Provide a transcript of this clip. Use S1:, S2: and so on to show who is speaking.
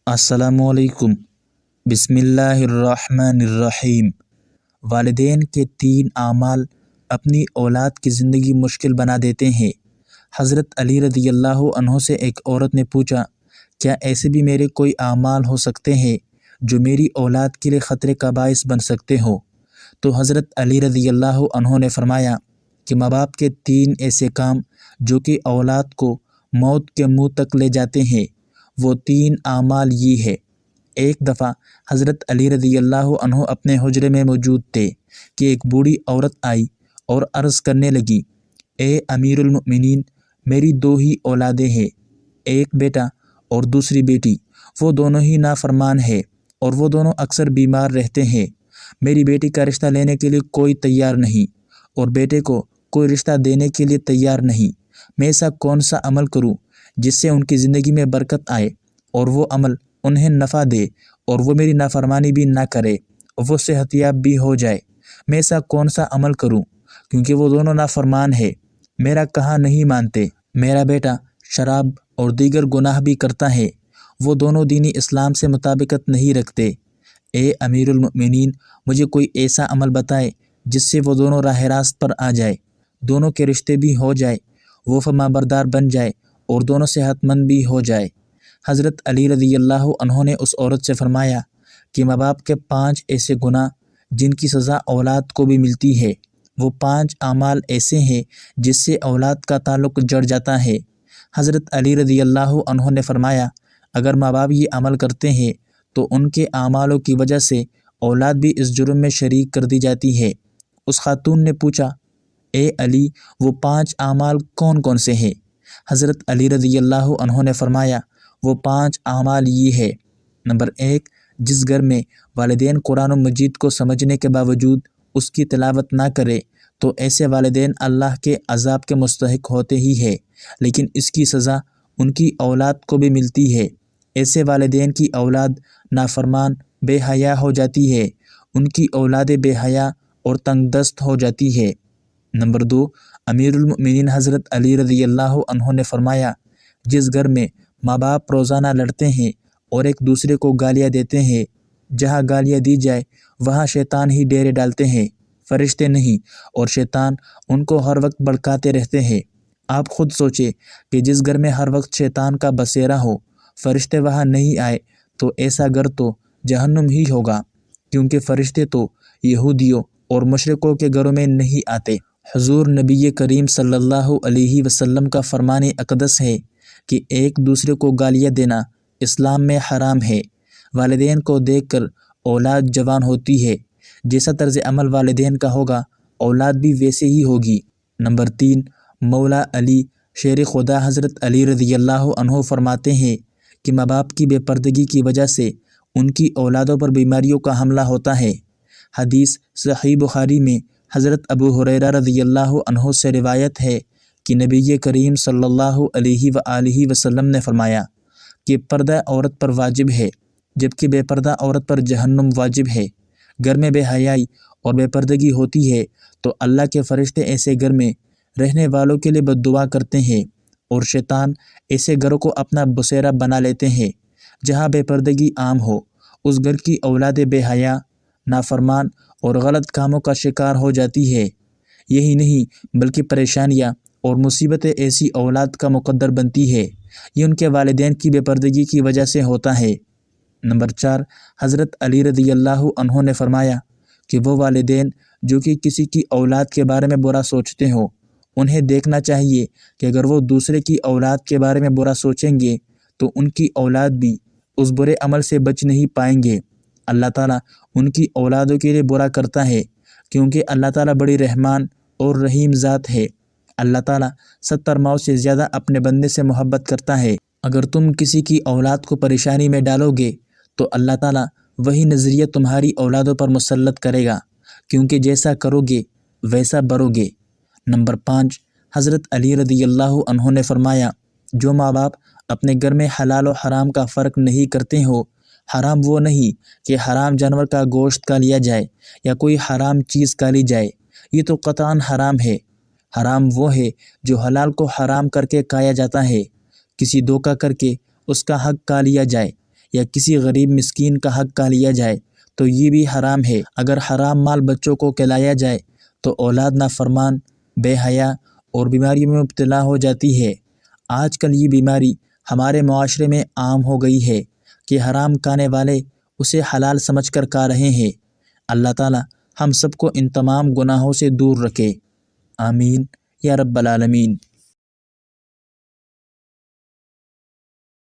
S1: السلام علیکم۔ بسم اللہ الرحمن الرحیم۔ والدین کے 3 اعمال اپنی اولاد کی زندگی مشکل بنا دیتے ہیں۔ حضرت علی رضی اللہ عنہ سے ایک عورت نے پوچھا، کیا ایسے بھی میرے کوئی اعمال ہو سکتے ہیں جو میری اولاد کے لیے خطرے کا باعث بن سکتے ہوں؟ تو حضرت علی رضی اللہ عنہ نے فرمایا کہ ماں باپ کے 3 ایسے کام جو کہ اولاد کو موت کے منہ تک لے جاتے ہیں، وہ 3 اعمال یہ ہے۔ ایک دفعہ حضرت علی رضی اللہ عنہ اپنے حجرے میں موجود تھے کہ ایک بوڑھی عورت آئی اور عرض کرنے لگی، اے امیر المؤمنین، میری 2 ہی اولادیں ہیں، ایک بیٹا اور دوسری بیٹی، وہ دونوں ہی نافرمان ہیں اور وہ دونوں اکثر بیمار رہتے ہیں۔ میری بیٹی کا رشتہ لینے کے لیے کوئی تیار نہیں اور بیٹے کو کوئی رشتہ دینے کے لیے تیار نہیں۔ میں ایسا کون سا عمل کروں جس سے ان کی زندگی میں برکت آئے اور وہ عمل انہیں نفع دے اور وہ میری نافرمانی بھی نہ کرے اور وہ صحت یاب بھی ہو جائے؟ میں ایسا کون سا عمل کروں کیونکہ وہ دونوں نافرمان ہیں، میرا کہا نہیں مانتے؟ میرا بیٹا شراب اور دیگر گناہ بھی کرتا ہے، وہ دونوں دینی اسلام سے مطابقت نہیں رکھتے۔ اے امیر المؤمنین، مجھے کوئی ایسا عمل بتائے جس سے وہ دونوں راہ راست پر آ جائے، دونوں کے رشتے بھی ہو جائے، وہ فرما بردار بن جائے اور دونوں صحت مند بھی ہو جائے۔ حضرت علی رضی اللہ عنہ نے اس عورت سے فرمایا کہ ماں باپ کے 5 ایسے گناہ جن کی سزا اولاد کو بھی ملتی ہے، وہ 5 اعمال ایسے ہیں جس سے اولاد کا تعلق جڑ جاتا ہے۔ حضرت علی رضی اللہ عنہ نے فرمایا، اگر ماں باپ یہ عمل کرتے ہیں تو ان کے اعمالوں کی وجہ سے اولاد بھی اس جرم میں شریک کر دی جاتی ہے۔ اس خاتون نے پوچھا، اے علی، وہ 5 اعمال کون کون سے ہیں؟ حضرت علی رضی اللہ عنہ نے فرمایا، وہ 5 اعمال یہ ہے۔ نمبر 1، جس گھر میں والدین قرآن مجید کو سمجھنے کے باوجود اس کی تلاوت نہ کرے تو ایسے والدین اللہ کے عذاب کے مستحق ہوتے ہی ہیں، لیکن اس کی سزا ان کی اولاد کو بھی ملتی ہے۔ ایسے والدین کی اولاد نافرمان بے حیا ہو جاتی ہے، ان کی اولادیں بے حیا اور تنگ دست ہو جاتی ہے۔ نمبر 2، امیر المؤمنین حضرت علی رضی اللہ عنہ نے فرمایا، جس گھر میں ماں باپ روزانہ لڑتے ہیں اور ایک دوسرے کو گالیاں دیتے ہیں، جہاں گالیاں دی جائے وہاں شیطان ہی ڈیرے ڈالتے ہیں، فرشتے نہیں، اور شیطان ان کو ہر وقت بھڑکاتے رہتے ہیں۔ آپ خود سوچیں کہ جس گھر میں ہر وقت شیطان کا بسیرا ہو، فرشتے وہاں نہیں آئے تو ایسا گھر تو جہنم ہی ہوگا، کیونکہ فرشتے تو یہودیوں اور مشرکوں کے گھروں میں نہیں آتے۔ حضور نبی کریم صلی اللہ علیہ وسلم کا فرمان اقدس ہے کہ ایک دوسرے کو گالیاں دینا اسلام میں حرام ہے۔ والدین کو دیکھ کر اولاد جوان ہوتی ہے، جیسا طرز عمل والدین کا ہوگا اولاد بھی ویسے ہی ہوگی۔ نمبر 3، مولا علی شیر خدا حضرت علی رضی اللہ عنہ فرماتے ہیں کہ ماں باپ کی بے پردگی کی وجہ سے ان کی اولادوں پر بیماریوں کا حملہ ہوتا ہے۔ حدیث صحیح بخاری میں حضرت ابو ہریرہ رضی اللہ عنہ سے روایت ہے کہ نبی کریم صلی اللہ علیہ وآلہ وسلم نے فرمایا کہ پردہ عورت پر واجب ہے، جبکہ بے پردہ عورت پر جہنم واجب ہے۔ گھر میں بے حیائی اور بے پردگی ہوتی ہے تو اللہ کے فرشتے ایسے گھر میں رہنے والوں کے لیے بد دعا کرتے ہیں اور شیطان ایسے گھروں کو اپنا بسیرا بنا لیتے ہیں۔ جہاں بے پردگی عام ہو، اس گھر کی اولادیں بے حیا، نافرمان اور غلط کاموں کا شکار ہو جاتی ہے۔ یہی نہیں بلکہ پریشانیاں اور مصیبتیں ایسی اولاد کا مقدر بنتی ہے، یہ ان کے والدین کی بے پردگی کی وجہ سے ہوتا ہے۔ نمبر 4، حضرت علی رضی اللہ عنہ نے فرمایا کہ وہ والدین جو کہ کسی کی اولاد کے بارے میں برا سوچتے ہوں، انہیں دیکھنا چاہیے کہ اگر وہ دوسرے کی اولاد کے بارے میں برا سوچیں گے تو ان کی اولاد بھی اس برے عمل سے بچ نہیں پائیں گے۔ اللہ تعالیٰ ان کی اولادوں کے لیے برا کرتا ہے، کیونکہ اللہ تعالیٰ بڑی رحمان اور رحیم ذات ہے۔ اللہ تعالیٰ 70 ماؤں سے زیادہ اپنے بندے سے محبت کرتا ہے۔ اگر تم کسی کی اولاد کو پریشانی میں ڈالو گے تو اللہ تعالیٰ وہی نظریہ تمہاری اولادوں پر مسلط کرے گا، کیونکہ جیسا کرو گے ویسا برو گے۔ نمبر 5، حضرت علی رضی اللہ عنہ نے فرمایا، جو ماں باپ اپنے گھر میں حلال و حرام کا فرق نہیں کرتے ہو، حرام وہ نہیں کہ حرام جانور کا گوشت کھا لیا جائے یا کوئی حرام چیز کھا لی جائے، یہ تو قطعاً حرام ہے۔ حرام وہ ہے جو حلال کو حرام کر کے کھایا جاتا ہے، کسی دھوکہ کر کے اس کا حق کھا لیا جائے یا کسی غریب مسکین کا حق کھا لیا جائے تو یہ بھی حرام ہے۔ اگر حرام مال بچوں کو کھلایا جائے تو اولاد نافرمان، بے حیا اور بیماریوں میں مبتلا ہو جاتی ہے۔ آج کل یہ بیماری ہمارے معاشرے میں عام ہو گئی ہے کہ حرام کھانے والے اسے حلال سمجھ کر کھا رہے ہیں۔ اللہ تعالی ہم سب کو ان تمام گناہوں سے دور رکھے، آمین یا رب العالمین۔